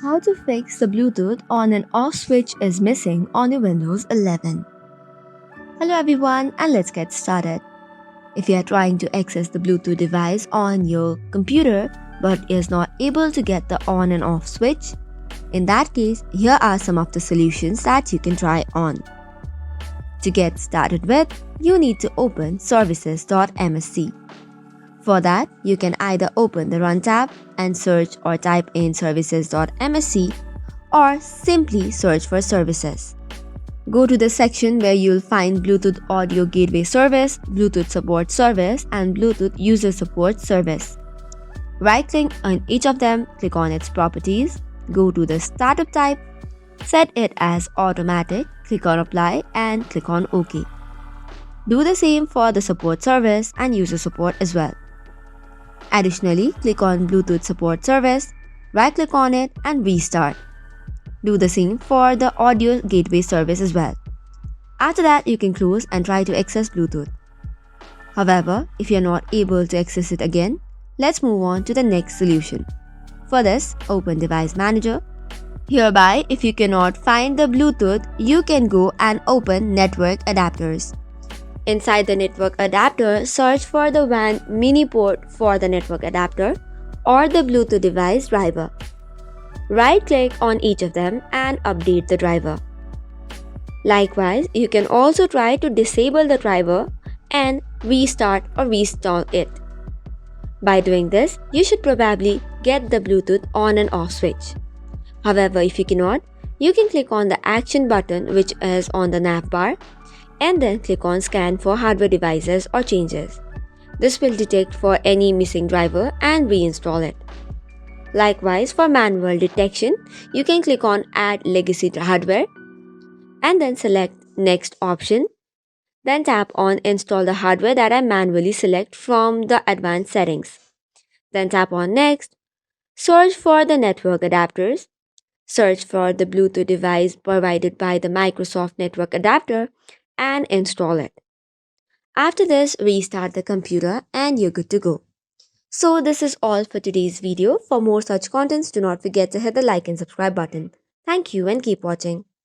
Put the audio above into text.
How to fix the Bluetooth on and off switch is missing on your Windows 11. Hello everyone, and let's get started. If you are trying to access the Bluetooth device on your computer but is not able to get the on and off switch, in that case, here are some of the solutions that you can try on. To get started with, you need to open services.msc. For that, you can either open the Run tab and search or type in services.msc or simply search for services. Go to the section where you'll find Bluetooth Audio Gateway Service, Bluetooth Support Service, and Bluetooth User Support Service. Right-click on each of them, click on its properties, go to the Startup type, set it as Automatic, click on Apply, and click on OK. Do the same for the Support Service and User Support as well. Additionally, click on Bluetooth Support Service, right-click on it and restart. Do the same for the Audio Gateway Service as well. After that, you can close and try to access Bluetooth. However, if you are not able to access it again, let's move on to the next solution. For this, open Device Manager. Hereby, if you cannot find the Bluetooth, you can go and open Network Adapters. Inside the network adapter, search for the WAN mini port for the network adapter or the Bluetooth device driver. Right-click on each of them and update the driver. Likewise, you can also try to disable the driver and restart or reinstall it. By doing this, you should probably get the Bluetooth on and off switch. However, if you cannot, you can click on the Action button which is on the nav bar and then click on Scan for hardware devices or changes. This will detect for any missing driver and reinstall it. Likewise, for manual detection, you can click on Add Legacy Hardware and then select Next option. Then tap on Install the hardware that I manually select from the advanced settings. Then tap on Next. Search for the network adapters. Search for the Bluetooth device provided by the Microsoft Network Adapter and install it. After this, restart the computer and you're good to go. So this is all for today's video. For more such contents, do not forget to hit the like and subscribe button. Thank you and keep watching.